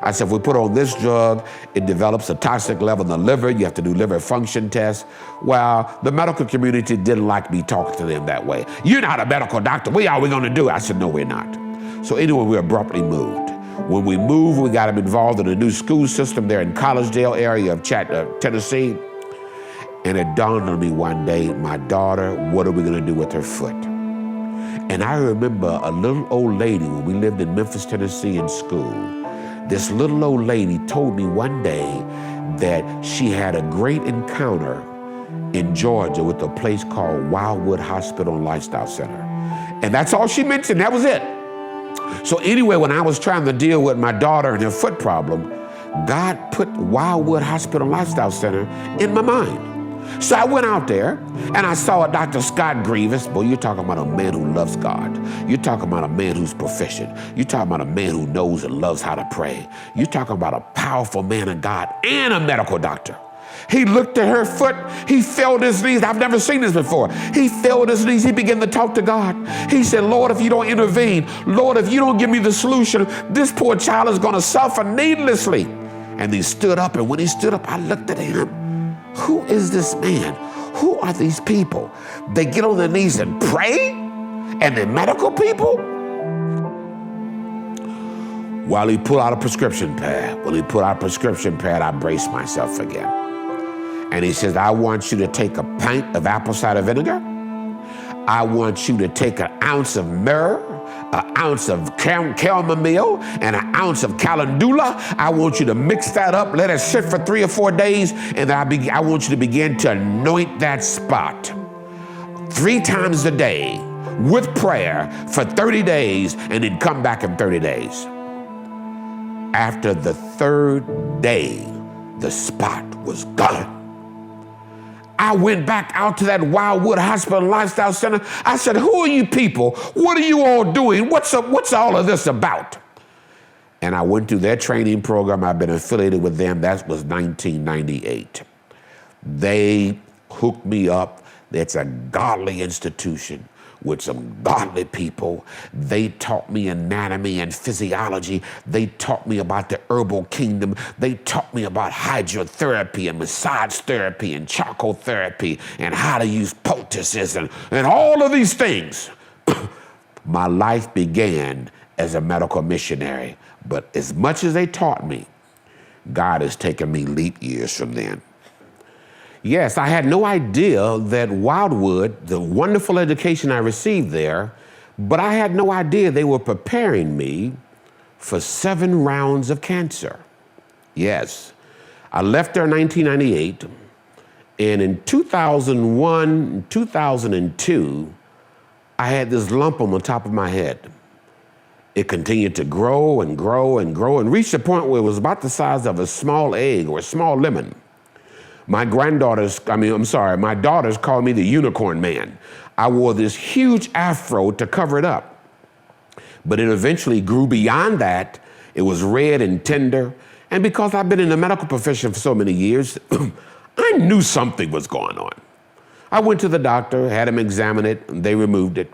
I said, if we put on this drug, it develops a toxic level in the liver. You have to do liver function tests. Well, the medical community didn't like me talking to them that way. You're not a medical doctor. What are we going to do? I said, no, we're not. So anyway, we abruptly moved. When we moved, we got them involved in a new school system there in Collegedale area of Tennessee. And it dawned on me one day, my daughter, what are we going to do with her foot? And I remember a little old lady when we lived in Memphis, Tennessee in school. This little old lady told me one day that she had a great encounter in Georgia with a place called Wildwood Hospital and Lifestyle Center. And that's all she mentioned, that was it. So anyway, when I was trying to deal with my daughter and her foot problem, God put Wildwood Hospital and Lifestyle Center in my mind. So I went out there and I saw a Dr. Scott Grievous. Boy, you're talking about a man who loves God. You're talking about a man who's proficient. You're talking about a man who knows and loves how to pray. You're talking about a powerful man of God and a medical doctor. He looked at her foot. He fell to his knees. I've never seen this before. He fell to his knees. He began to talk to God. He said, Lord, if you don't intervene, Lord, if you don't give me the solution, this poor child is going to suffer needlessly. And he stood up, and when he stood up, I looked at him. Who is this man? Who are these people? They get on their knees and pray? And they're medical people? While he pulled out a prescription pad, when he pulled out a prescription pad, I braced myself again. And he says, I want you to take a pint of apple cider vinegar. I want you to take an ounce of myrrh, an ounce of chamomile, and an ounce of calendula. I want you to mix that up, let it sit for 3 or 4 days, and I want you to begin to anoint that spot 3 times a day with prayer for 30 days, and then come back in 30 days. After the 3rd day, the spot was gone. I went back out to that Wildwood Hospital and Lifestyle Center. I said, who are you people? What are you all doing? What's all of this about? And I went through their training program. I've been affiliated with them. That was 1998. They hooked me up. It's a godly institution with some godly people. They taught me anatomy and physiology. They taught me about the herbal kingdom. They taught me about hydrotherapy and massage therapy and charcoal therapy and how to use poultices and all of these things. My life began as a medical missionary, but as much as they taught me, God has taken me leap years from then. Yes, I had no idea that Wildwood, the wonderful education I received there, but I had no idea they were preparing me for 7 rounds of cancer. Yes, I left there in 1998, and in 2001, 2002, I had this lump on the top of my head. It continued to grow and grow and grow and reached a point where it was about the size of a small egg or a small lemon. My daughters called me the unicorn man. I wore this huge afro to cover it up. But it eventually grew beyond that. It was red and tender. And because I've been in the medical profession for so many years, I knew something was going on. I went to the doctor, had him examine it, and they removed it.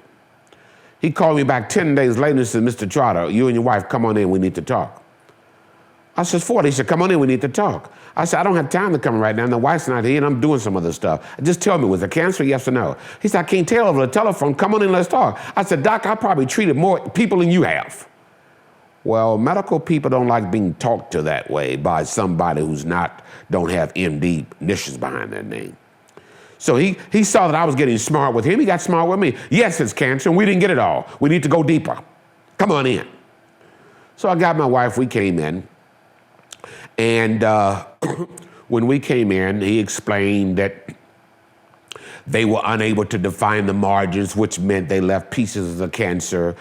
He called me back 10 days later and said, Mr. Trotter, you and your wife, come on in, we need to talk. I said, "What?" He said, "Come on in, we need to talk." I said, "I don't have time to come right now. The wife's not here and I'm doing some other stuff. Just tell me, was it cancer, yes or no?" He said, "I can't tell over the telephone. Come on in, let's talk." I said, "Doc, I probably treated more people than you have." Well, medical people don't like being talked to that way by somebody don't have MD initials behind their name. So he saw that I was getting smart with him. He got smart with me. "Yes, it's cancer, and we didn't get it all. We need to go deeper. Come on in." So I got my wife, we came in. And when we came in, he explained that they were unable to define the margins, which meant they left pieces of the cancer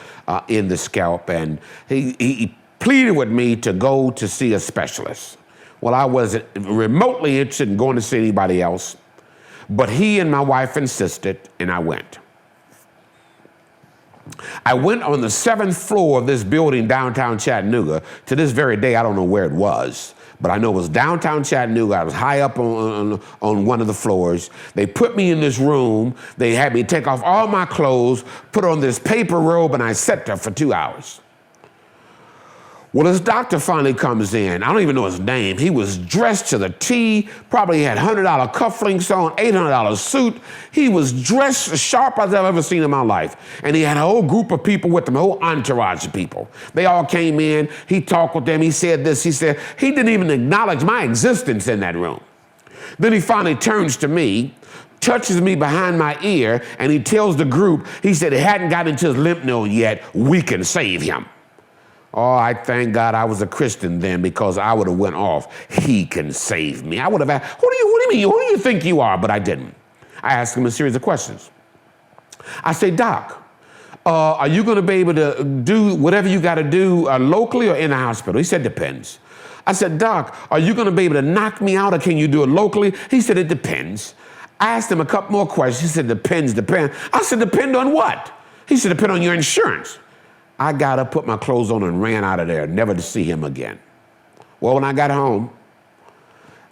in the scalp. And he pleaded with me to go to see a specialist. Well, I wasn't remotely interested in going to see anybody else, but he and my wife insisted, and I went. I went on the 7th floor of this building downtown Chattanooga. To this very day, I don't know where it was, but I know it was downtown Chattanooga. I was high up on one of the floors. They put me in this room. They had me take off all my clothes, put on this paper robe, and I sat there for 2 hours. Well, this doctor finally comes in. I don't even know his name. He was dressed to the T, probably had $100 cufflinks on, $800 suit. He was dressed as sharp as I've ever seen in my life. And he had a whole group of people with him, a whole entourage of people. They all came in. He talked with them. He said this. He said, he didn't even acknowledge my existence in that room. Then he finally turns to me, touches me behind my ear, and he tells the group, he said, it hadn't gotten into his lymph node yet. We can save him. Oh, I thank God I was a Christian then, because I would have went off. He can save me. I would have asked, what do you mean? Who do you think you are? But I didn't. I asked him a series of questions. I say, Doc, are you going to be able to do whatever you got to do locally or in the hospital? He said, depends. I said, Doc, are you going to be able to knock me out, or can you do it locally? He said, it depends. I asked him a couple more questions. He said, depends. I said, depend on what? He said, depend on your insurance. I got up, put my clothes on, and ran out of there, never to see him again. Well, when I got home,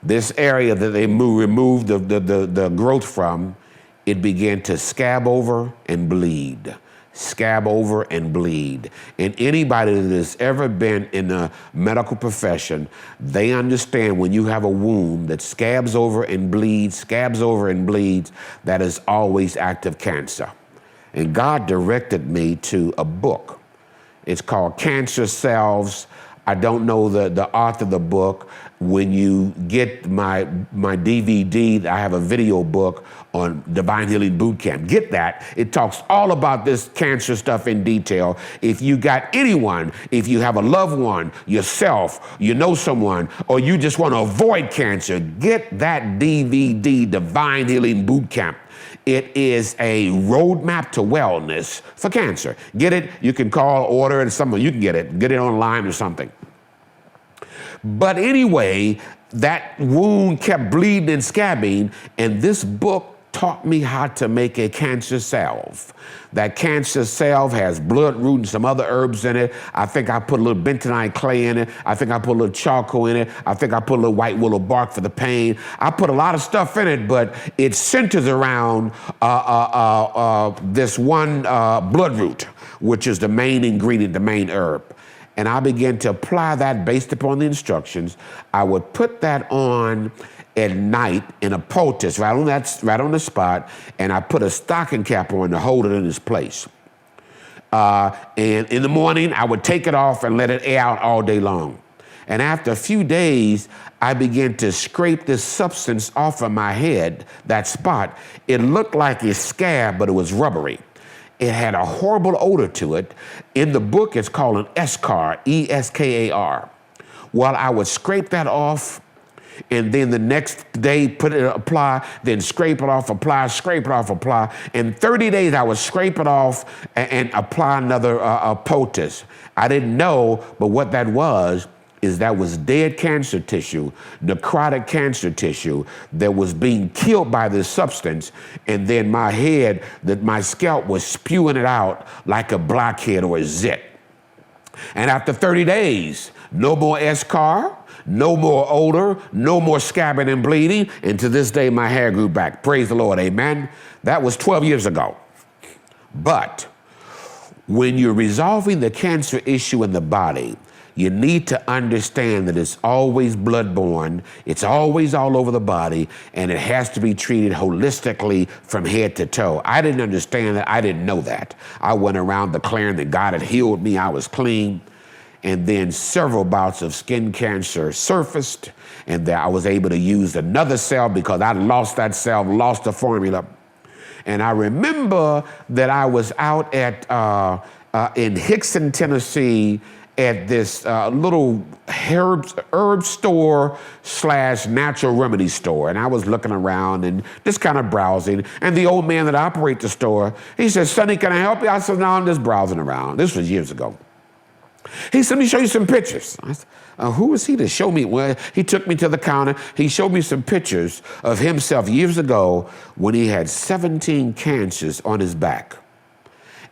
this area that they removed the growth from, it began to scab over and bleed. Scab over and bleed. And anybody that has ever been in the medical profession, they understand when you have a wound that scabs over and bleeds, that is always active cancer. And God directed me to a book. It's called Cancer Salves. I don't know the author of the book. When you get my DVD, I have a video book on Divine Healing Boot Camp. Get that. It talks all about this cancer stuff in detail. If you got anyone, if you have a loved one, yourself, you know someone, or you just want to avoid cancer, get that DVD, Divine Healing Boot Camp. It is a roadmap to wellness for cancer. Get it? You can call, order it, you can get it online or something. But anyway, that wound kept bleeding and scabbing, and this book taught me how to make a cancer salve. That cancer salve has bloodroot and some other herbs in it. I think I put a little bentonite clay in it. I think I put a little charcoal in it. I think I put a little white willow bark for the pain. I put a lot of stuff in it, but it centers around this one bloodroot, which is the main ingredient, the main herb. And I began to apply that based upon the instructions. I would put that on at night in a poultice right on the spot, and I put a stocking cap on to hold it in its place. And in the morning, I would take it off and let it air out all day long. And after a few days, I began to scrape this substance off of my head, that spot. It looked like a scab, but it was rubbery. It had a horrible odor to it. In the book, it's called an Eskar, E-S-K-A-R. Well, I would scrape that off, and then the next day apply, then scrape it off, apply, scrape it off, apply. In 30 days, I would scrape it off and apply another poultice. I didn't know, but what that was dead cancer tissue, necrotic cancer tissue that was being killed by this substance, and then my scalp was spewing it out like a blackhead or a zit. And after 30 days, no more eschar, no more odor, no more scabbing and bleeding, and to this day, my hair grew back. Praise the Lord, amen? That was 12 years ago. But when you're resolving the cancer issue in the body, you need to understand that it's always bloodborne, it's always all over the body, and it has to be treated holistically from head to toe. I didn't understand that. I didn't know that. I went around declaring that God had healed me, I was clean, and then several bouts of skin cancer surfaced, and that I was able to use another cell because I lost that cell, lost the formula. And I remember that I was out at in Hickson, Tennessee, at this little herb store / natural remedy store. And I was looking around and just kind of browsing. And the old man that operates the store, he said, "Sonny, can I help you?" I said, "No, I'm just browsing around." This was years ago. He said, let me show you some pictures. I said, who was he to show me? Well, he took me to the counter. He showed me some pictures of himself years ago when he had 17 cancers on his back,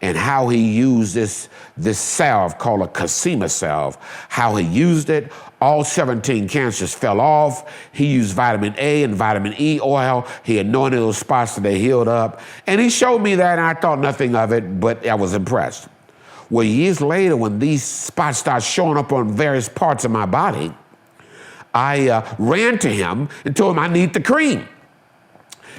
and how he used this salve called a Casema Salve, how he used it. All 17 cancers fell off. He used vitamin A and vitamin E oil. He anointed those spots so they healed up. And he showed me that, and I thought nothing of it, but I was impressed. Well, years later, when these spots started showing up on various parts of my body, I ran to him and told him I need the cream.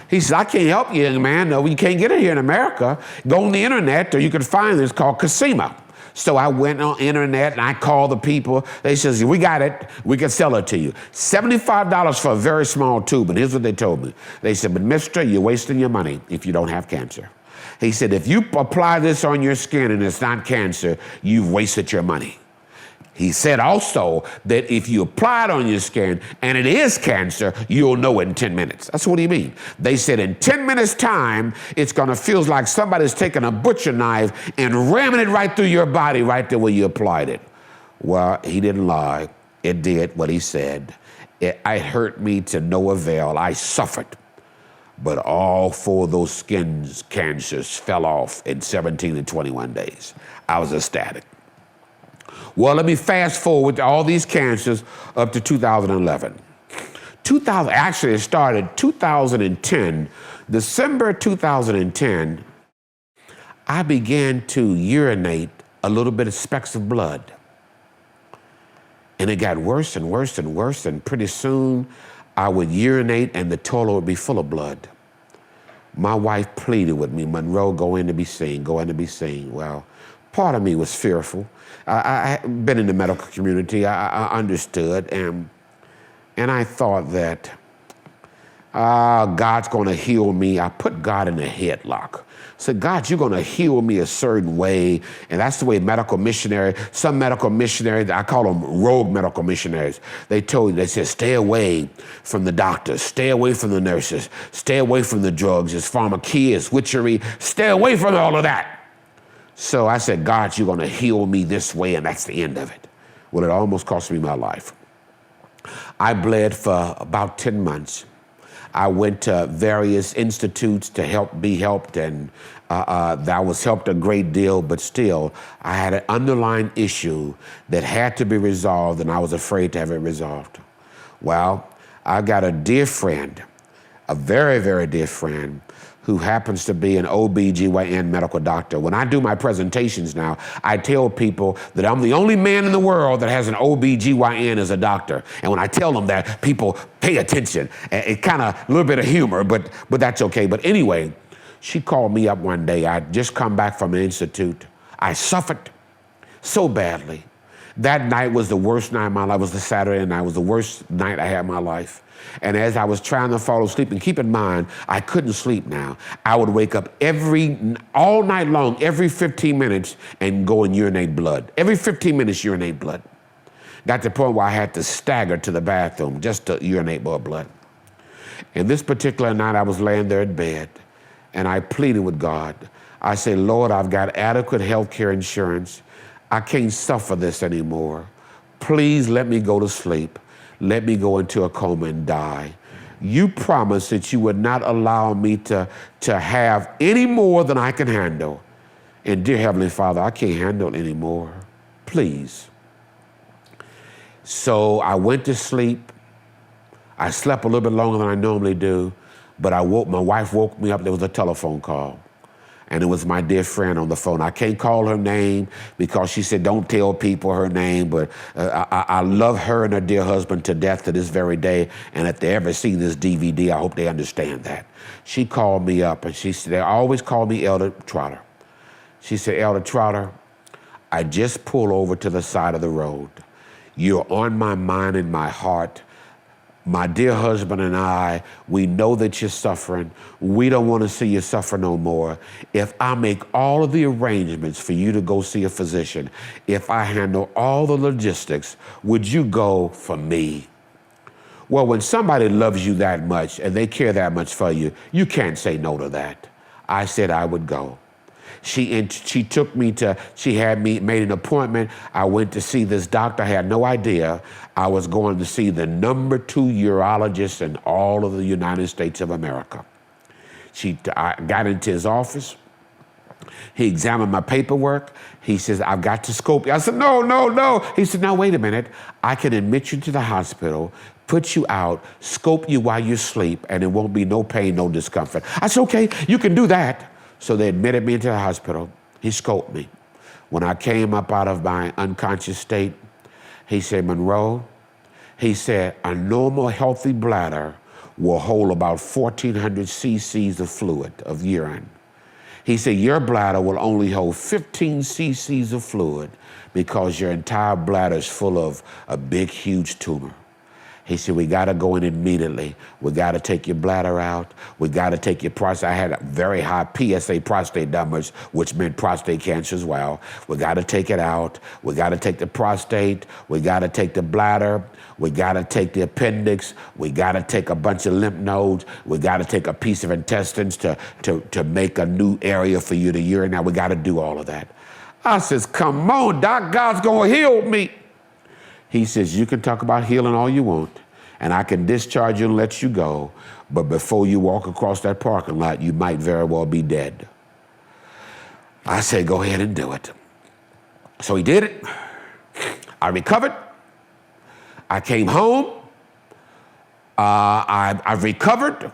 He said, I can't help you, young man. No, you can't get it here in America. Go on the internet, or you can find this called Casema. So I went on the internet and I called the people. They said, we got it. We can sell it to you. $75 for a very small tube. And here's what they told me. They said, but mister, you're wasting your money if you don't have cancer. He said, if you apply this on your skin and it's not cancer, you've wasted your money. He said also that if you apply it on your skin and it is cancer, you'll know it in 10 minutes. That's what he mean. They said in 10 minutes time, it's gonna feel like somebody's taking a butcher knife and ramming it right through your body right there where you applied it. Well, he didn't lie. It did what he said. It hurt me to no avail. I suffered. But all 4 of those skin cancers fell off in 17 to 21 days. I was ecstatic. Well, let me fast forward to all these cancers up to 2011. Actually, it started 2010. December 2010, I began to urinate a little bit of specks of blood. And it got worse and worse and worse, and pretty soon I would urinate and the toilet would be full of blood. My wife pleaded with me, Monroe, go in to be seen, go in to be seen. Well, part of me was fearful. I've been in the medical community. I understood, and I thought that God's going to heal me. I put God in a headlock. I said, God, you're going to heal me a certain way, and that's the way some medical missionaries, I call them rogue medical missionaries, they said, stay away from the doctors, stay away from the nurses, stay away from the drugs, it's pharmakeia, it's witchery, stay away from all of that. So I said, God, you're going to heal me this way, and that's the end of it. Well, it almost cost me my life. I bled for about 10 months. I went to various institutes to be helped, and I was helped a great deal, but still, I had an underlying issue that had to be resolved, and I was afraid to have it resolved. Well, I got a dear friend, a very, very dear friend, who happens to be an OB/GYN medical doctor. When I do my presentations now, I tell people that I'm the only man in the world that has an OB/GYN as a doctor. And when I tell them that, people pay attention. It kind of, a little bit of humor, but that's okay. But anyway, she called me up one day. I'd just come back from an institute. I suffered so badly. That night was the worst night of my life. It was the Saturday night. It was the worst night I had in my life. And as I was trying to fall asleep, and keep in mind, I couldn't sleep now. I would wake up all night long, every 15 minutes, and go and urinate blood. Every 15 minutes, urinate blood. Got to the point where I had to stagger to the bathroom just to urinate more blood. And this particular night, I was laying there in bed, and I pleaded with God. I said, Lord, I've got adequate health care insurance. I can't suffer this anymore. Please let me go to sleep. Let me go into a coma and die. You promised that you would not allow me to have any more than I can handle. And dear Heavenly Father, I can't handle it anymore. Please. So I went to sleep. I slept a little bit longer than I normally do, but my wife woke me up. There was a telephone call. And it was my dear friend on the phone. I can't call her name because she said, don't tell people her name, but I love her and her dear husband to death to this very day. And if they ever see this DVD, I hope they understand that. She called me up and she said, they always call me Elder Trotter. She said, Elder Trotter, I just pulled over to the side of the road. You're on my mind and my heart. My dear husband and I, we know that you're suffering. We don't want to see you suffer no more. If I make all of the arrangements for you to go see a physician, if I handle all the logistics, would you go for me? Well, when somebody loves you that much and they care that much for you, you can't say no to that. I said I would go. She took me to, she had me, made an appointment. I went to see this doctor. I had no idea I was going to see the number 2 urologist in all of the United States of America. I got into his office. He examined my paperwork. He says, I've got to scope you. I said, no, no, no. He said, now, wait a minute. I can admit you to the hospital, put you out, scope you while you sleep, and it won't be no pain, no discomfort. I said, okay, you can do that. So they admitted me into the hospital. He scoped me. When I came up out of my unconscious state, he said, Monroe, he said, a normal healthy bladder will hold about 1,400 cc's of fluid, of urine. He said, your bladder will only hold 15 cc's of fluid because your entire bladder is full of a big, huge tumor. He said, we got to go in immediately. We got to take your bladder out. We got to take your prostate. I had a very high PSA prostate numbers, which meant prostate cancer as well. We got to take it out. We got to take the prostate. We got to take the bladder. We got to take the appendix. We got to take a bunch of lymph nodes. We got to take a piece of intestines to make a new area for you to urinate. Now, we got to do all of that. I says, come on, Doc, God's going to heal me. He says, you can talk about healing all you want, and I can discharge you and let you go, but before you walk across that parking lot, you might very well be dead. I say, go ahead and do it. So he did it. I recovered. I came home. I've recovered,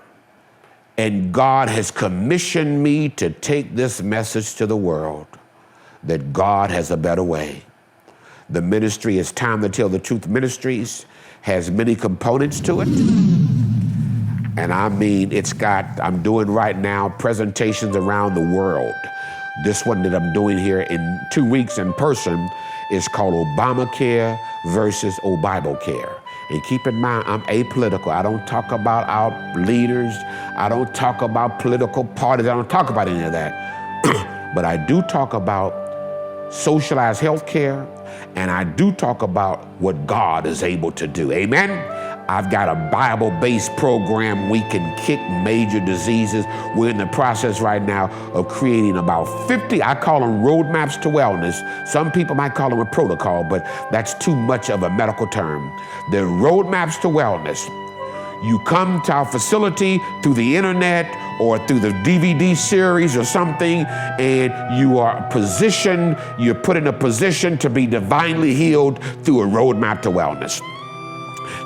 and God has commissioned me to take this message to the world that God has a better way. The ministry is Time to Tell the Truth Ministries, has many components to it. And I mean, I'm doing right now presentations around the world. This one that I'm doing here in 2 weeks in person is called Obamacare versus Obiblecare. And keep in mind, I'm apolitical. I don't talk about our leaders. I don't talk about political parties. I don't talk about any of that. But I do talk about socialized health care, and I do talk about what God is able to do. Amen? I've got a Bible-based program. We can kick major diseases. We're in the process right now of creating about 50, I call them roadmaps to wellness. Some people might call them a protocol, but that's too much of a medical term. They're roadmaps to wellness. You come to our facility through the internet or through the DVD series or something, and you are positioned, you're put in a position to be divinely healed through a roadmap to wellness.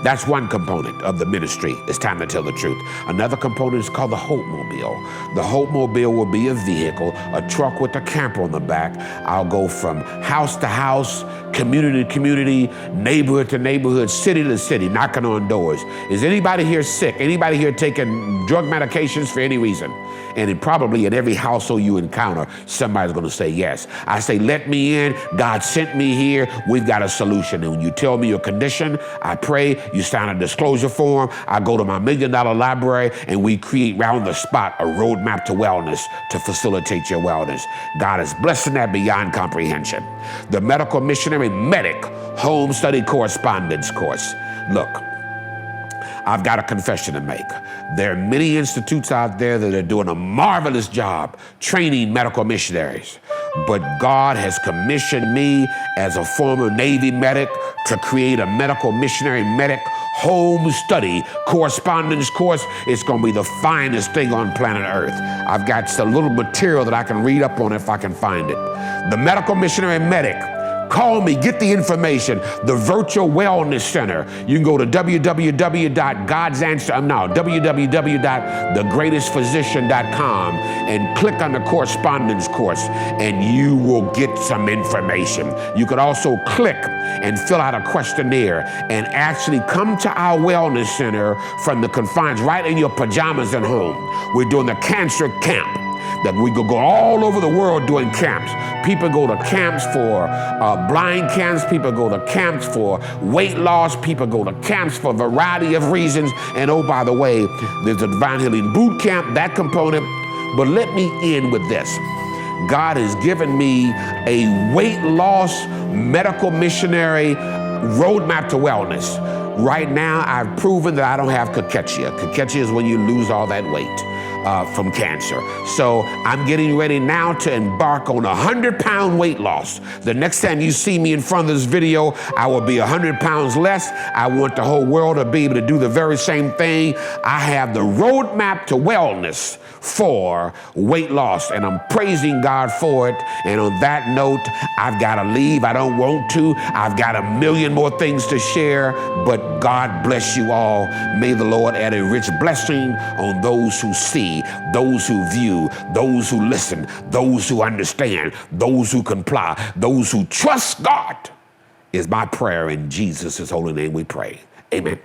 That's one component of the ministry. It's Time to Tell the Truth. Another component is called the Hope Mobile. The Hope Mobile will be a vehicle, a truck with a camper on the back. I'll go from house to house, community to community, neighborhood to neighborhood, city to city, knocking on doors. Is anybody here sick? Anybody here taking drug medications for any reason? And probably in every household you encounter, somebody's going to say yes. I say, let me in. God sent me here. We've got a solution. And when you tell me your condition, I pray. You sign a disclosure form. I go to my $1 million library, and we create round the spot a roadmap to wellness to facilitate your wellness. God is blessing that beyond comprehension. The Medical Missionary Medic Home Study Correspondence course. Look, I've got a confession to make. There are many institutes out there that are doing a marvelous job training medical missionaries. But God has commissioned me as a former Navy medic to create a medical missionary medic home study correspondence course. It's going to be the finest thing on planet Earth. I've got some little material that I can read up on if I can find it. The Medical Missionary Medic. Call me, get the information. The Virtual Wellness Center. You can go to www.thegreatestphysician.com and click on the correspondence course, and you will get some information. You could also click and fill out a questionnaire and actually come to our wellness center from the confines, right in your pajamas at home. We're doing the cancer camp. That we could go all over the world doing camps. People go to camps for blind camps. People go to camps for weight loss. People go to camps for a variety of reasons. And oh, by the way, there's a Divine Healing Boot Camp, that component. But let me end with this. God has given me a weight loss medical missionary roadmap to wellness. Right now, I've proven that I don't have cachexia. Cachexia is when you lose all that weight. from cancer. So I'm getting ready now to embark on a 100-pound weight loss. The next time you see me in front of this video, I will be 100 pounds less. I want the whole world to be able to do the very same thing. I have the roadmap to wellness for weight loss, and I'm praising God for it. And on that note, I've got to leave. I don't want to. I've got a million more things to share, but God bless you all. May the Lord add a rich blessing on those who see, those who view, those who listen, those who understand, those who comply, those who trust God, is my prayer. In Jesus' holy name we pray. Amen.